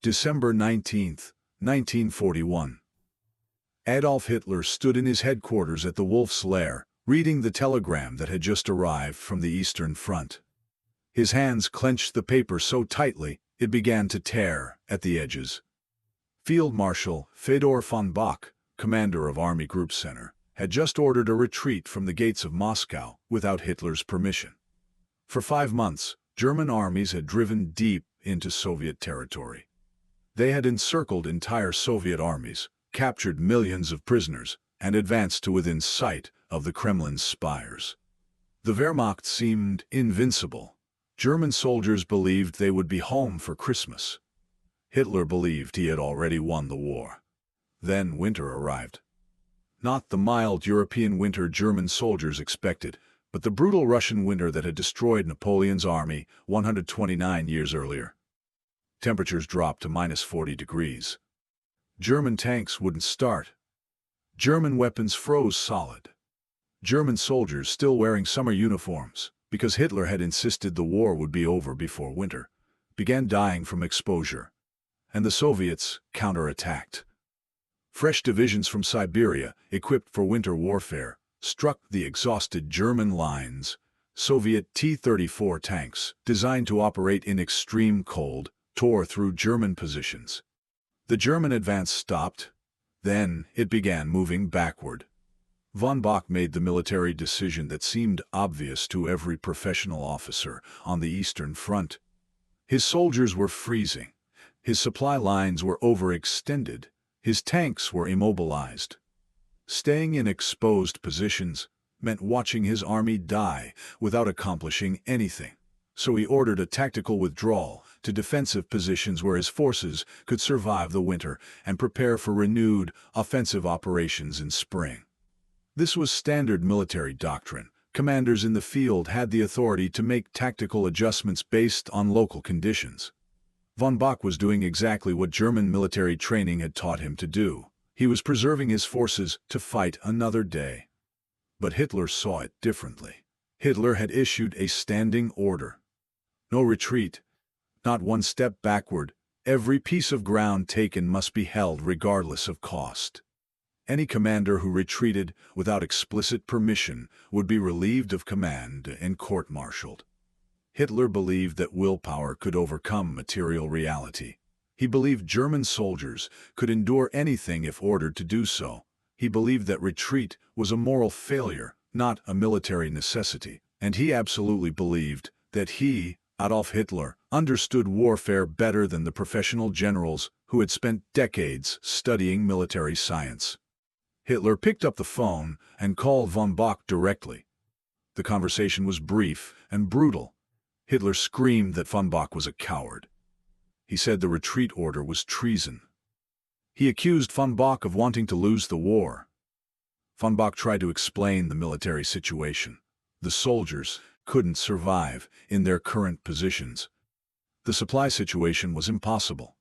December 19, 1941. Adolf Hitler stood in his headquarters at the Wolf's Lair, reading the telegram that had just arrived from the Eastern Front. His hands clenched the paper so tightly it began to tear at the edges. Field Marshal Fedor von Bock, commander of Army Group Center, had just ordered a retreat from the gates of Moscow without Hitler's permission. For 5 months, German armies had driven deep into Soviet territory. They had encircled entire Soviet armies, captured millions of prisoners, and advanced to within sight of the Kremlin's spires. The Wehrmacht seemed invincible. German soldiers believed they would be home for Christmas. Hitler believed he had already won the war. Then winter arrived. Not the mild European winter German soldiers expected, but the brutal Russian winter that had destroyed Napoleon's army 129 years earlier. Temperatures dropped to -40 degrees. German tanks wouldn't start. German weapons froze solid. German soldiers still wearing summer uniforms, because Hitler had insisted the war would be over before winter, began dying from exposure, and the Soviets counterattacked. Fresh divisions from Siberia, equipped for winter warfare, struck the exhausted German lines. Soviet T-34 tanks, designed to operate in extreme cold, tore through German positions. The German advance stopped. Then it began moving backward. Von Bock made the military decision that seemed obvious to every professional officer on the Eastern Front. His soldiers were freezing. His supply lines were overextended. His tanks were immobilized. Staying in exposed positions meant watching his army die without accomplishing anything. So he ordered a tactical withdrawal to defensive positions where his forces could survive the winter and prepare for renewed offensive operations in spring. This was standard military doctrine. Commanders in the field had the authority to make tactical adjustments based on local conditions. Von Bock was doing exactly what German military training had taught him to do. He was preserving his forces to fight another day. But Hitler saw it differently. Hitler had issued a standing order. No retreat, not one step backward. Every piece of ground taken must be held regardless of cost. Any commander who retreated without explicit permission would be relieved of command and court-martialed. Hitler believed that willpower could overcome material reality. He believed German soldiers could endure anything if ordered to do so. He believed that retreat was a moral failure, not a military necessity. And he absolutely believed that he, Adolf Hitler, understood warfare better than the professional generals who had spent decades studying military science. Hitler picked up the phone and called von Bock directly. The conversation was brief and brutal. Hitler screamed that von Bock was a coward. He said the retreat order was treason. He accused von Bock of wanting to lose the war. Von Bock tried to explain the military situation. The soldiers couldn't survive in their current positions. The supply situation was impossible.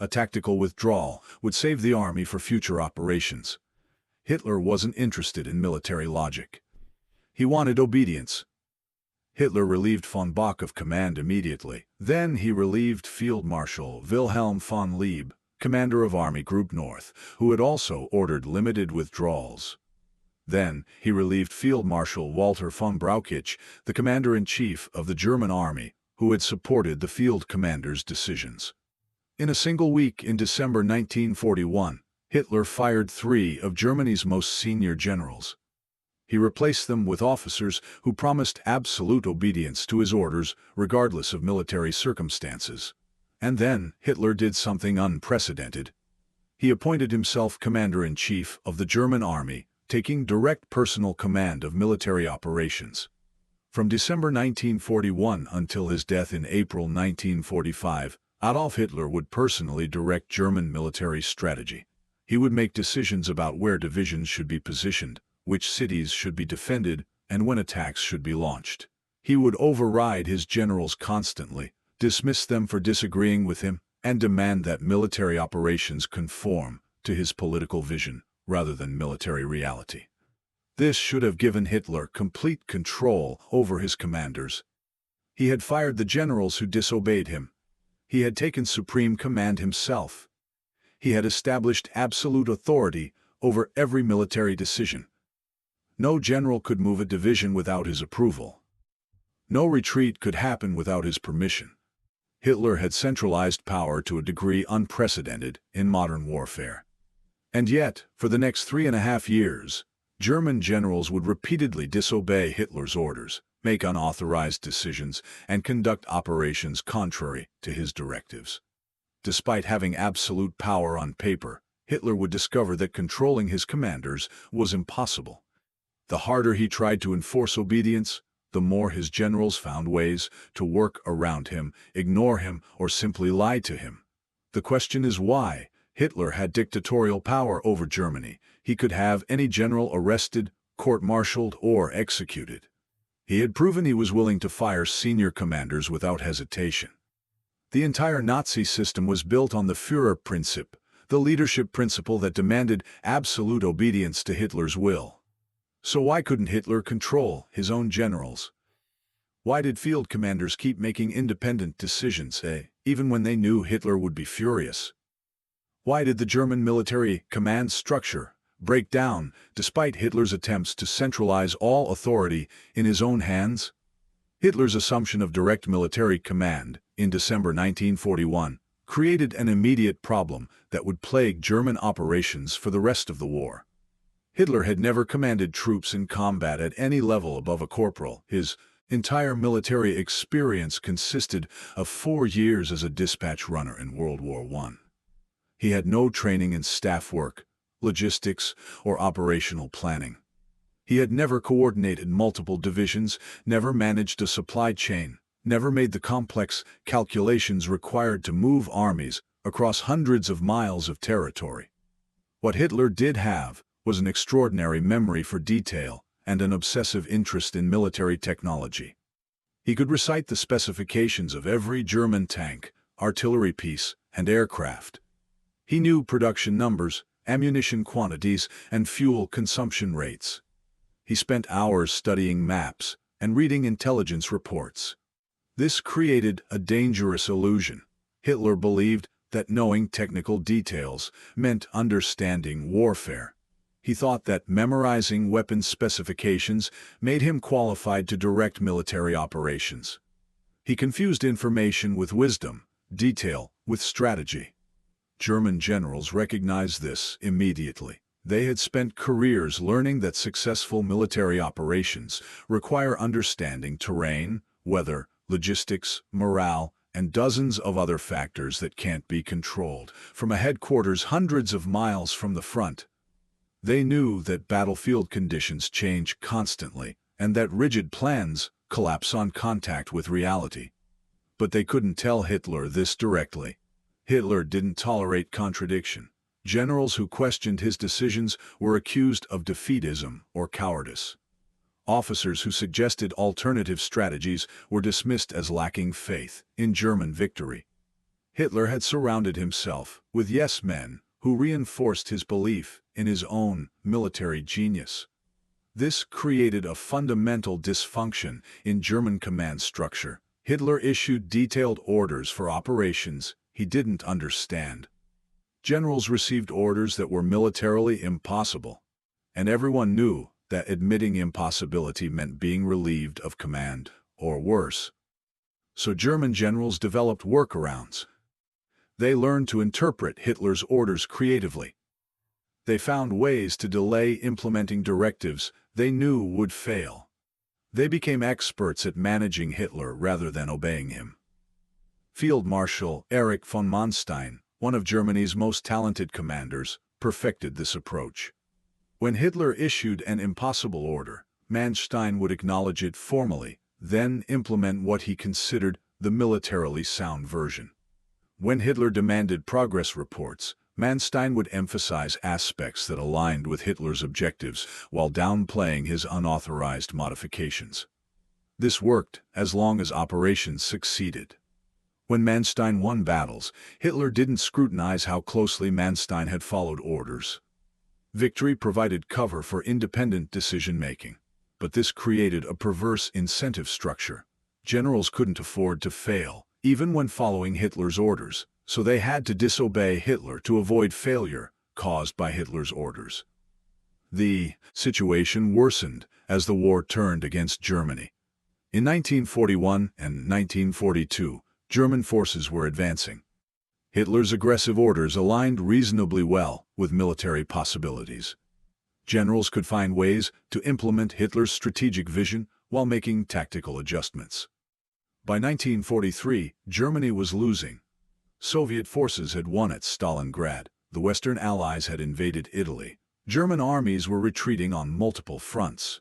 A tactical withdrawal would save the army for future operations. Hitler wasn't interested in military logic. He wanted obedience. Hitler relieved von Bock of command immediately. Then he relieved Field Marshal Wilhelm von Lieb, commander of Army Group North, who had also ordered limited withdrawals. Then he relieved Field Marshal Walter von Brauchitsch, the commander-in-chief of the German army, who had supported the field commander's decisions. In a single week in December 1941, Hitler fired 3 of Germany's most senior generals. He replaced them with officers who promised absolute obedience to his orders regardless of military circumstances. And then Hitler did something unprecedented. He appointed himself commander-in-chief of the German army, taking direct personal command of military operations. From December 1941 until his death in April 1945, Adolf Hitler would personally direct German military strategy. He would make decisions about where divisions should be positioned, which cities should be defended, and when attacks should be launched. He would override his generals constantly, dismiss them for disagreeing with him, and demand that military operations conform to his political vision rather than military reality. This should have given Hitler complete control over his commanders. He had fired the generals who disobeyed him. He had taken supreme command himself. He had established absolute authority over every military decision. No general could move a division without his approval. No retreat could happen without his permission. Hitler had centralized power to a degree unprecedented in modern warfare. And yet, for the next 3.5 years, German generals would repeatedly disobey Hitler's orders, make unauthorized decisions, and conduct operations contrary to his directives. Despite having absolute power on paper, Hitler would discover that controlling his commanders was impossible. The harder he tried to enforce obedience, the more his generals found ways to work around him, ignore him, or simply lie to him. The question is why. Hitler had dictatorial power over Germany. He could have any general arrested, court-martialed, or executed. He had proven he was willing to fire senior commanders without hesitation. The entire Nazi system was built on the Führerprinzip, the leadership principle that demanded absolute obedience to Hitler's will. So why couldn't Hitler control his own generals? Why did field commanders keep making independent decisions, even when they knew Hitler would be furious? Why did the German military command structure break down despite Hitler's attempts to centralize all authority in his own hands? Hitler's assumption of direct military command in December 1941 created an immediate problem that would plague German operations for the rest of the war. Hitler had never commanded troops in combat at any level above a corporal. His entire military experience consisted of 4 years as a dispatch runner in World War I. He had no training in staff work, logistics, or operational planning. He had never coordinated multiple divisions, never managed a supply chain, never made the complex calculations required to move armies across hundreds of miles of territory. What Hitler did have was an extraordinary memory for detail and an obsessive interest in military technology. He could recite the specifications of every German tank, artillery piece, and aircraft. He knew production numbers, ammunition quantities, and fuel consumption rates. He spent hours studying maps and reading intelligence reports. This created a dangerous illusion. Hitler believed that knowing technical details meant understanding warfare. He thought that memorizing weapons specifications made him qualified to direct military operations. He confused information with wisdom, detail with strategy. German generals recognized this immediately. They had spent careers learning that successful military operations require understanding terrain, weather, logistics, morale, and dozens of other factors that can't be controlled from a headquarters hundreds of miles from the front. They knew that battlefield conditions change constantly and that rigid plans collapse on contact with reality. But they couldn't tell Hitler this directly. Hitler didn't tolerate contradiction. Generals who questioned his decisions were accused of defeatism or cowardice. Officers who suggested alternative strategies were dismissed as lacking faith in German victory. Hitler had surrounded himself with yes-men who reinforced his belief in his own military genius. This created a fundamental dysfunction in German command structure. Hitler issued detailed orders for operations he didn't understand. Generals received orders that were militarily impossible, and everyone knew that admitting impossibility meant being relieved of command, or worse. So German generals developed workarounds. They learned to interpret Hitler's orders creatively. They found ways to delay implementing directives they knew would fail. They became experts at managing Hitler rather than obeying him. Field Marshal Erich von Manstein, one of Germany's most talented commanders, perfected this approach. When Hitler issued an impossible order, Manstein would acknowledge it formally, then implement what he considered the militarily sound version. When Hitler demanded progress reports, Manstein would emphasize aspects that aligned with Hitler's objectives while downplaying his unauthorized modifications. This worked as long as operations succeeded. When Manstein won battles, Hitler didn't scrutinize how closely Manstein had followed orders. Victory provided cover for independent decision-making, but this created a perverse incentive structure. Generals couldn't afford to fail. even when following Hitler's orders, so they had to disobey Hitler to avoid failure caused by Hitler's orders. The situation worsened as the war turned against Germany. In 1941 and 1942, German forces were advancing. Hitler's aggressive orders aligned reasonably well with military possibilities. Generals could find ways to implement Hitler's strategic vision while making tactical adjustments. By 1943, Germany was losing. Soviet forces had won at Stalingrad. The Western Allies had invaded Italy. German armies were retreating on multiple fronts.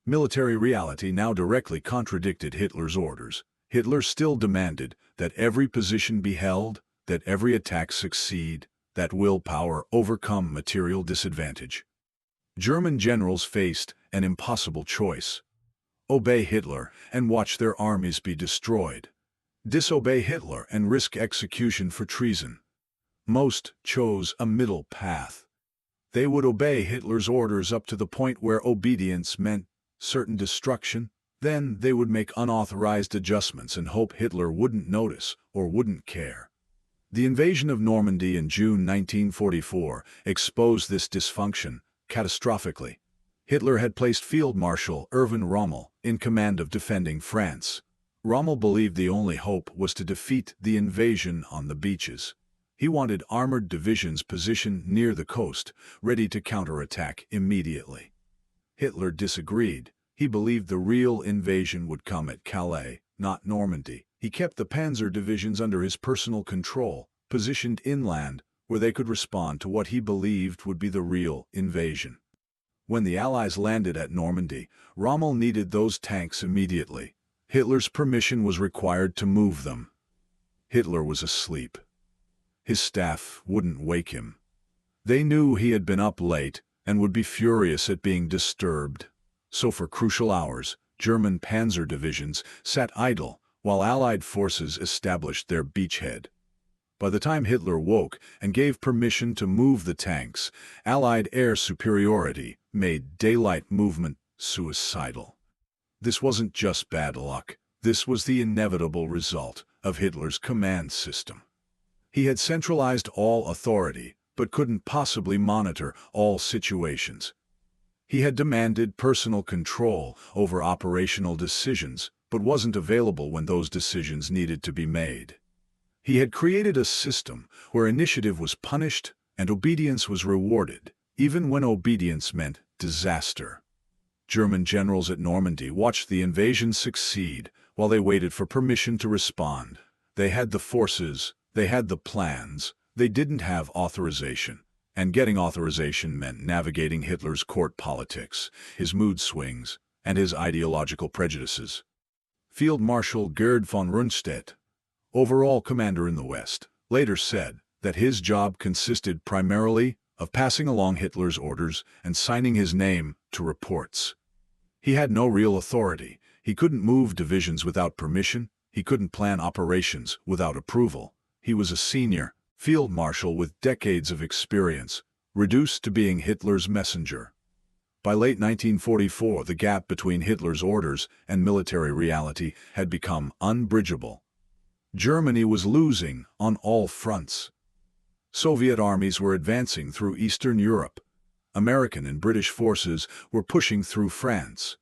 Military reality now directly contradicted Hitler's orders. Hitler still demanded that every position be held, that every attack succeed, that willpower overcome material disadvantage. German generals faced an impossible choice: obey Hitler and watch their armies be destroyed. Disobey Hitler and risk execution for treason. Most chose a middle path. They would obey Hitler's orders up to the point where obedience meant certain destruction. Then they would make unauthorized adjustments and hope Hitler wouldn't notice or wouldn't care. The invasion of Normandy in June 1944 exposed this dysfunction catastrophically. Hitler had placed Field Marshal Erwin Rommel in command of defending France. Rommel believed the only hope was to defeat the invasion on the beaches. He wanted armored divisions positioned near the coast, ready to counterattack immediately. Hitler disagreed. He believed the real invasion would come at Calais, not Normandy. He kept the panzer divisions under his personal control, positioned inland, where they could respond to what he believed would be the real invasion. When the Allies landed at Normandy, Rommel needed those tanks immediately. Hitler's permission was required to move them. Hitler was asleep. His staff wouldn't wake him. They knew he had been up late and would be furious at being disturbed. So for crucial hours, German panzer divisions sat idle while Allied forces established their beachhead. By the time Hitler woke and gave permission to move the tanks, Allied air superiority made daylight movement suicidal. This wasn't just bad luck. This was the inevitable result of Hitler's command system. He had centralized all authority, but couldn't possibly monitor all situations. He had demanded personal control over operational decisions, but wasn't available when those decisions needed to be made. He had created a system where initiative was punished and obedience was rewarded, even when obedience meant disaster. German generals at Normandy watched the invasion succeed while they waited for permission to respond. They had the forces, they had the plans, they didn't have authorization. And getting authorization meant navigating Hitler's court politics, his mood swings, and his ideological prejudices. Field Marshal Gerd von Rundstedt, overall commander in the West, later said that his job consisted primarily of passing along Hitler's orders and signing his name to reports. He had no real authority. He couldn't move divisions without permission. He couldn't plan operations without approval. He was a senior field marshal with decades of experience, reduced to being Hitler's messenger. By late 1944, the gap between Hitler's orders and military reality had become unbridgeable. Germany was losing on all fronts. Soviet armies were advancing through Eastern Europe. American and British forces were pushing through France.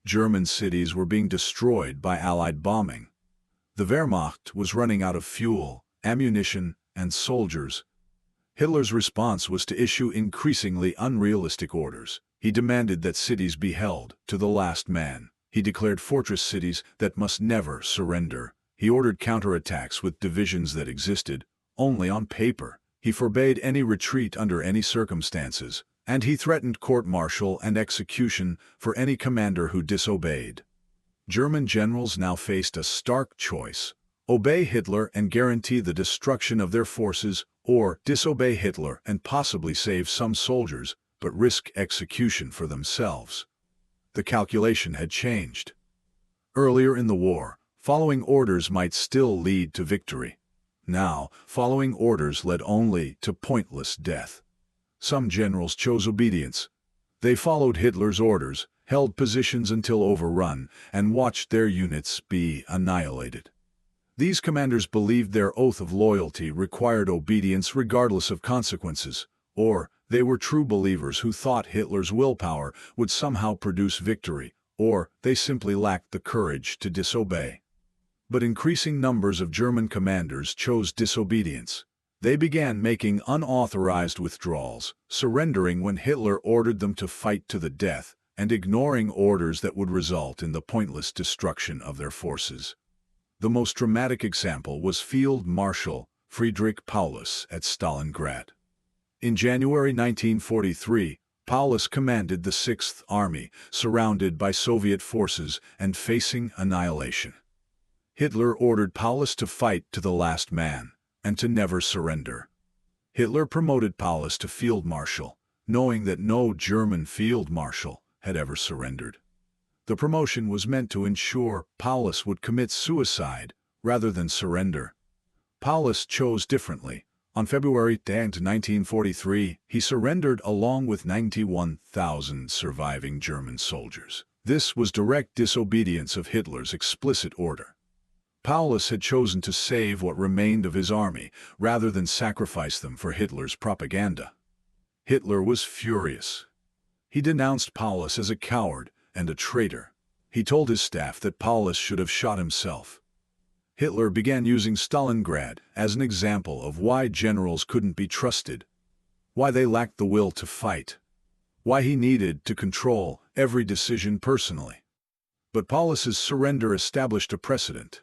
German cities were being destroyed by Allied bombing. The Wehrmacht was running out of fuel, ammunition, and soldiers. Hitler's response was to issue increasingly unrealistic orders. He demanded that cities be held to the last man. He declared fortress cities that must never surrender. He ordered counterattacks with divisions that existed only on paper. He forbade any retreat under any circumstances, and he threatened court-martial and execution for any commander who disobeyed. German generals now faced a stark choice: obey Hitler and guarantee the destruction of their forces, or disobey Hitler and possibly save some soldiers, but risk execution for themselves. The calculation had changed. Earlier in the war, following orders might still lead to victory. Now, following orders led only to pointless death. Some generals chose obedience. They followed Hitler's orders, held positions until overrun, and watched their units be annihilated. These commanders believed their oath of loyalty required obedience regardless of consequences, or they were true believers who thought Hitler's willpower would somehow produce victory, or they simply lacked the courage to disobey. But increasing numbers of German commanders chose disobedience. They began making unauthorized withdrawals, surrendering when Hitler ordered them to fight to the death, and ignoring orders that would result in the pointless destruction of their forces. The most dramatic example was Field Marshal Friedrich Paulus at Stalingrad. In January 1943, Paulus commanded the 6th Army, surrounded by Soviet forces and facing annihilation. Hitler ordered Paulus to fight to the last man, and to never surrender. Hitler promoted Paulus to Field Marshal, knowing that no German Field Marshal had ever surrendered. The promotion was meant to ensure Paulus would commit suicide rather than surrender. Paulus chose differently. On February 10, 1943, he surrendered along with 91,000 surviving German soldiers. This was direct disobedience of Hitler's explicit order. Paulus had chosen to save what remained of his army rather than sacrifice them for Hitler's propaganda. Hitler was furious. He denounced Paulus as a coward and a traitor. He told his staff that Paulus should have shot himself. Hitler began using Stalingrad as an example of why generals couldn't be trusted, why they lacked the will to fight, why he needed to control every decision personally. But Paulus's surrender established a precedent.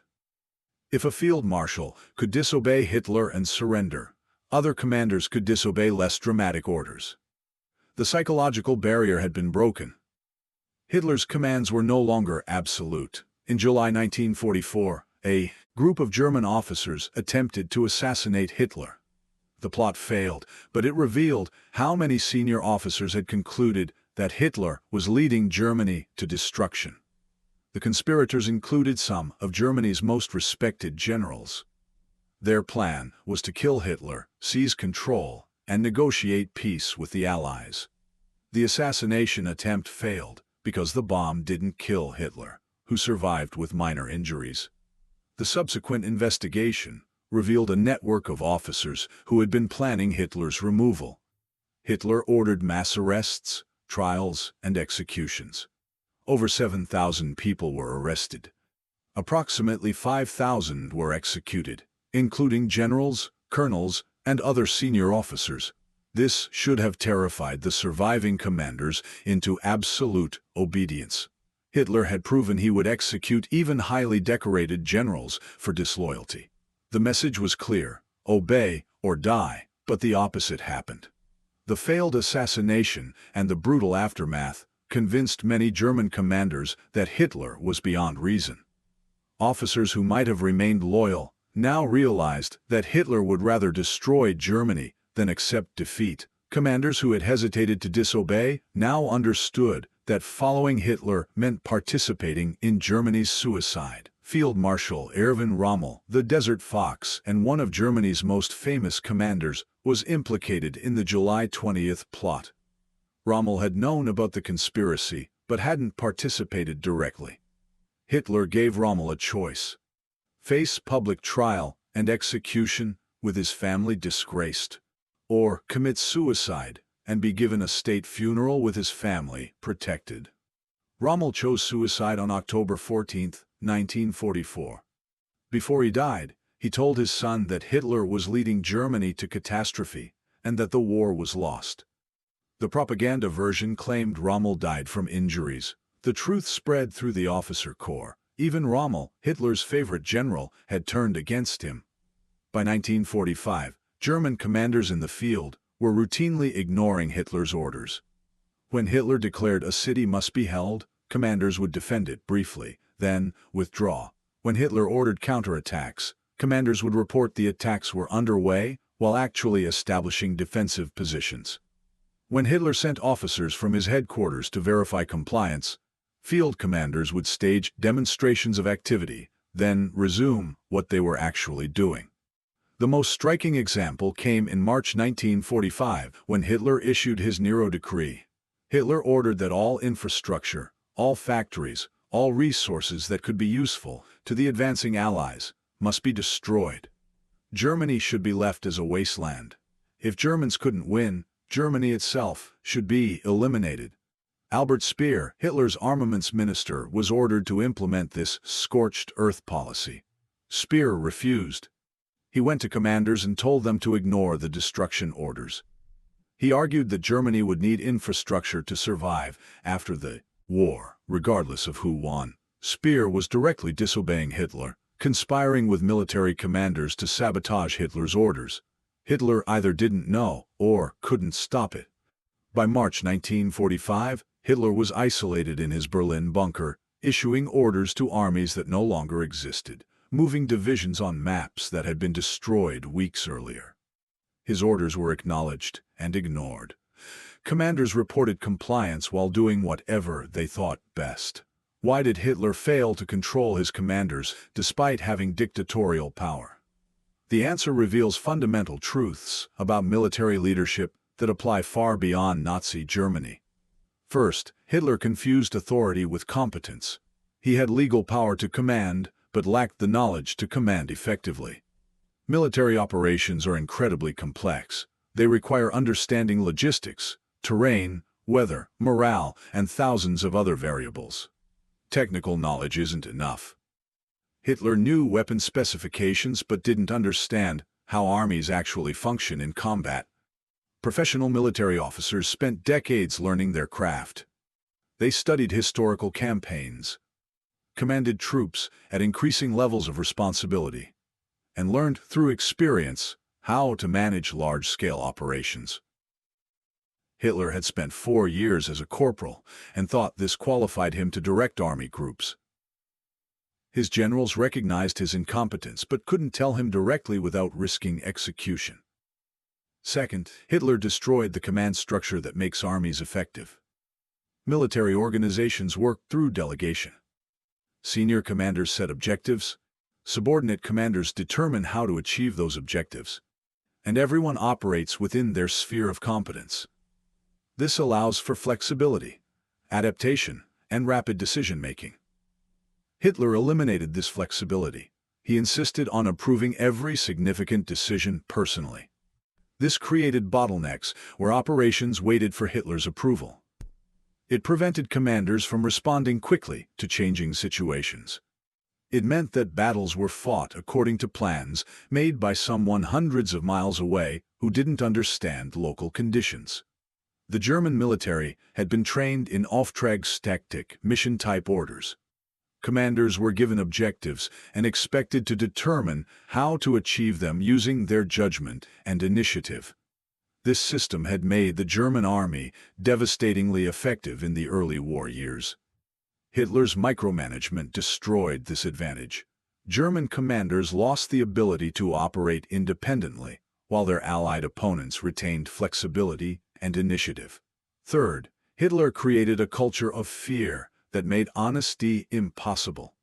If a field marshal could disobey Hitler and surrender, other commanders could disobey less dramatic orders. The psychological barrier had been broken. Hitler's commands were no longer absolute. In July 1944, a group of German officers attempted to assassinate Hitler. The plot failed, but it revealed how many senior officers had concluded that Hitler was leading Germany to destruction. The conspirators included some of Germany's most respected generals. Their plan was to kill Hitler, seize control, and negotiate peace with the Allies. The assassination attempt failed because the bomb didn't kill Hitler, who survived with minor injuries. The subsequent investigation revealed a network of officers who had been planning Hitler's removal. Hitler ordered mass arrests, trials, and executions. Over 7,000 people were arrested. Approximately 5,000 were executed, including generals, colonels, and other senior officers. This should have terrified the surviving commanders into absolute obedience. Hitler had proven he would execute even highly decorated generals for disloyalty. The message was clear: obey or die, but the opposite happened. The failed assassination and the brutal aftermath convinced many German commanders that Hitler was beyond reason. Officers who might have remained loyal now realized that Hitler would rather destroy Germany than accept defeat. Commanders who had hesitated to disobey now understood that following Hitler meant participating in Germany's suicide. Field Marshal Erwin Rommel, the Desert Fox and one of Germany's most famous commanders, was implicated in the July 20th plot. Rommel had known about the conspiracy, but hadn't participated directly. Hitler gave Rommel a choice: face public trial and execution with his family disgraced, or commit suicide and be given a state funeral with his family protected. Rommel chose suicide on October 14, 1944. Before he died, he told his son that Hitler was leading Germany to catastrophe and that the war was lost. The propaganda version claimed Rommel died from injuries. The truth spread through the officer corps. Even Rommel, Hitler's favorite general, had turned against him. By 1945, German commanders in the field were routinely ignoring Hitler's orders. When Hitler declared a city must be held, commanders would defend it briefly, then withdraw. When Hitler ordered counterattacks, commanders would report the attacks were underway while actually establishing defensive positions. When Hitler sent officers from his headquarters to verify compliance, field commanders would stage demonstrations of activity, then resume what they were actually doing. The most striking example came in March 1945 when Hitler issued his Nero Decree. Hitler ordered that all infrastructure, all factories, all resources that could be useful to the advancing Allies must be destroyed. Germany should be left as a wasteland. If Germans couldn't win, Germany itself should be eliminated. Albert Speer, Hitler's armaments minister, was ordered to implement this scorched earth policy. Speer refused. He went to commanders and told them to ignore the destruction orders. He argued that Germany would need infrastructure to survive after the war, regardless of who won. Speer was directly disobeying Hitler, conspiring with military commanders to sabotage Hitler's orders. Hitler either didn't know or couldn't stop it. By March 1945, Hitler was isolated in his Berlin bunker, issuing orders to armies that no longer existed, moving divisions on maps that had been destroyed weeks earlier. His orders were acknowledged and ignored. Commanders reported compliance while doing whatever they thought best. Why did Hitler fail to control his commanders despite having dictatorial power? The answer reveals fundamental truths about military leadership that apply far beyond Nazi Germany. First, Hitler confused authority with competence. He had legal power to command, but lacked the knowledge to command effectively. Military operations are incredibly complex. They require understanding logistics, terrain, weather, morale, and thousands of other variables. Technical knowledge isn't enough. Hitler knew weapon specifications but didn't understand how armies actually function in combat. Professional military officers spent decades learning their craft. They studied historical campaigns, commanded troops at increasing levels of responsibility, and learned through experience how to manage large-scale operations. Hitler had spent 4 years as a corporal and thought this qualified him to direct army groups. His generals recognized his incompetence but couldn't tell him directly without risking execution. Second, Hitler destroyed the command structure that makes armies effective. Military organizations work through delegation. Senior commanders set objectives, subordinate commanders determine how to achieve those objectives, and everyone operates within their sphere of competence. This allows for flexibility, adaptation, and rapid decision-making. Hitler eliminated this flexibility. He insisted on approving every significant decision personally. This created bottlenecks where operations waited for Hitler's approval. It prevented commanders from responding quickly to changing situations. It meant that battles were fought according to plans made by someone hundreds of miles away who didn't understand local conditions. The German military had been trained in Auftragstaktik, mission-type orders. Commanders were given objectives and expected to determine how to achieve them using their judgment and initiative. This system had made the German army devastatingly effective in the early war years. Hitler's micromanagement destroyed this advantage. German commanders lost the ability to operate independently, while their Allied opponents retained flexibility and initiative. Third, Hitler created a culture of fear that made honesty impossible.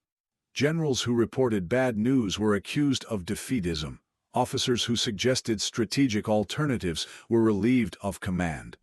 Generals who reported bad news were accused of defeatism. Officers who suggested strategic alternatives were relieved of command.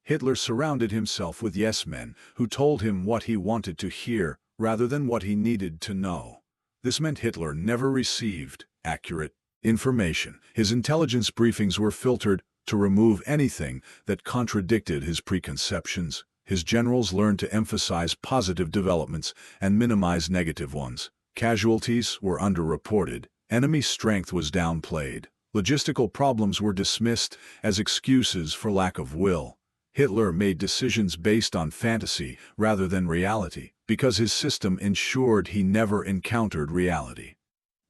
Hitler surrounded himself with yes-men who told him what he wanted to hear rather than what he needed to know. This meant Hitler never received accurate information. His intelligence briefings were filtered to remove anything that contradicted his preconceptions. His generals learned to emphasize positive developments and minimize negative ones. Casualties were underreported. Enemy strength was downplayed. Logistical problems were dismissed as excuses for lack of will. Hitler made decisions based on fantasy rather than reality, because his system ensured he never encountered reality.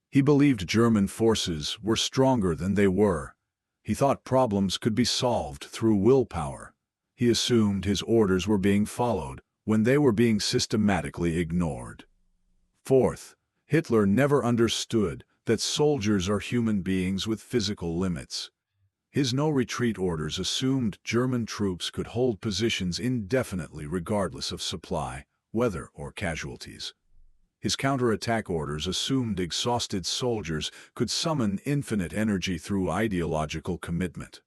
He believed German forces were stronger than they were. He thought problems could be solved through willpower. He assumed his orders were being followed when they were being systematically ignored. Fourth, Hitler never understood that soldiers are human beings with physical limits. His no-retreat orders assumed German troops could hold positions indefinitely regardless of supply, weather, or casualties. His counterattack orders assumed exhausted soldiers could summon infinite energy through ideological commitment.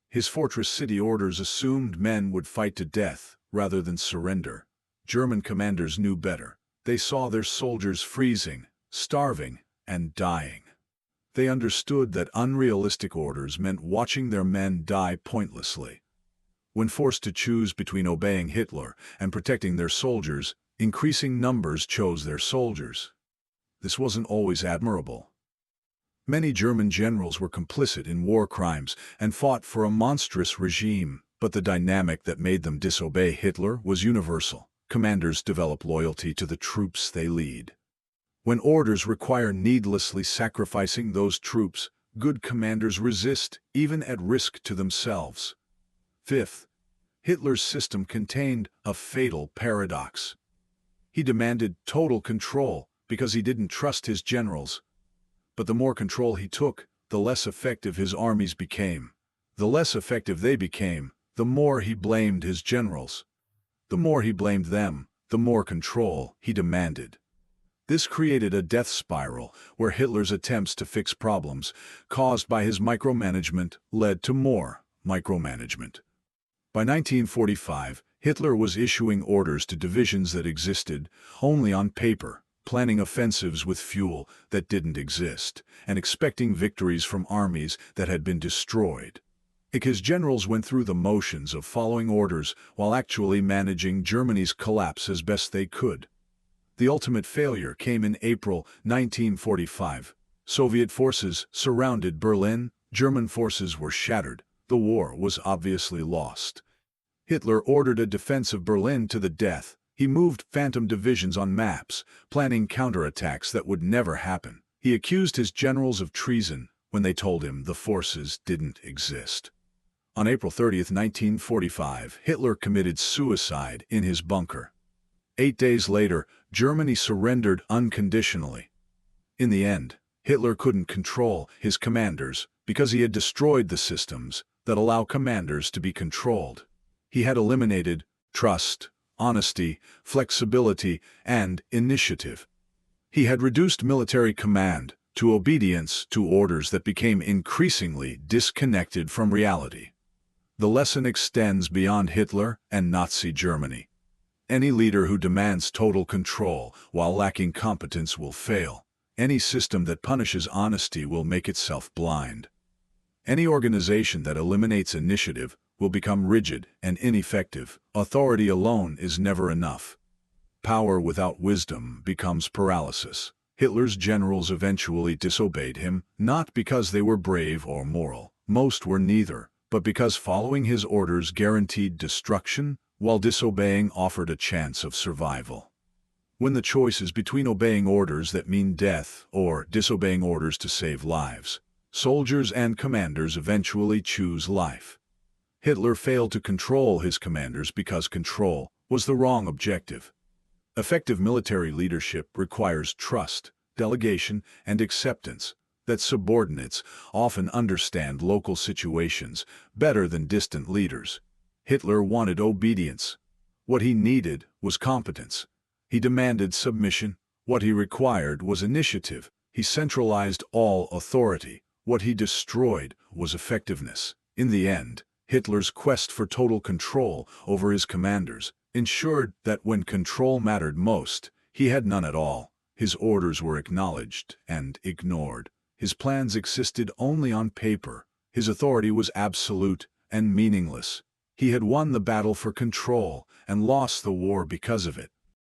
His fortress city orders assumed men would fight to death rather than surrender. German commanders knew better. They saw their soldiers freezing, starving, and dying. They understood that unrealistic orders meant watching their men die pointlessly. When forced to choose between obeying Hitler and protecting their soldiers, increasing numbers chose their soldiers. This wasn't always admirable. Many German generals were complicit in war crimes and fought for a monstrous regime, but the dynamic that made them disobey Hitler was universal. Commanders develop loyalty to the troops they lead. When orders require needlessly sacrificing those troops, good commanders resist, even at risk to themselves. Fifth, Hitler's system contained a fatal paradox. He demanded total control because he didn't trust his generals. But the more control he took, the less effective his armies became. The less effective they became, the more he blamed his generals. The more he blamed them, the more control he demanded. This created a death spiral where Hitler's attempts to fix problems caused by his micromanagement led to more micromanagement. By 1945, Hitler was issuing orders to divisions that existed only on paper, planning offensives with fuel that didn't exist, and expecting victories from armies that had been destroyed. His generals went through the motions of following orders while actually managing Germany's collapse as best they could. The ultimate failure came in April 1945. Soviet forces surrounded Berlin, German forces were shattered. The war was obviously lost. Hitler ordered a defense of Berlin to the death. He moved phantom divisions on maps, planning counterattacks that would never happen. He accused his generals of treason when they told him the forces didn't exist. On April 30, 1945, Hitler committed suicide in his bunker. 8 days later, Germany surrendered unconditionally. In the end, Hitler couldn't control his commanders because he had destroyed the systems that allow commanders to be controlled. He had eliminated trust, honesty, flexibility, and initiative. He had reduced military command to obedience to orders that became increasingly disconnected from reality. The lesson extends beyond Hitler and Nazi Germany. Any leader who demands total control while lacking competence will fail. Any system that punishes honesty will make itself blind. Any organization that eliminates initiative will become rigid and ineffective. Authority alone is never enough. Power without wisdom becomes paralysis. Hitler's generals eventually disobeyed him, not because they were brave or moral. Most were neither, but because following his orders guaranteed destruction, while disobeying offered a chance of survival. When the choice is between obeying orders that mean death or disobeying orders to save lives, soldiers and commanders eventually choose life. Hitler failed to control his commanders because control was the wrong objective. Effective military leadership requires trust, delegation, and acceptance that subordinates often understand local situations better than distant leaders. Hitler wanted obedience. What he needed was competence. He demanded submission. What he required was initiative. He centralized all authority. What he destroyed was effectiveness. In the end, Hitler's quest for total control over his commanders ensured that when control mattered most, he had none at all. His orders were acknowledged and ignored. His plans existed only on paper. His authority was absolute and meaningless. He had won the battle for control and lost the war because of it.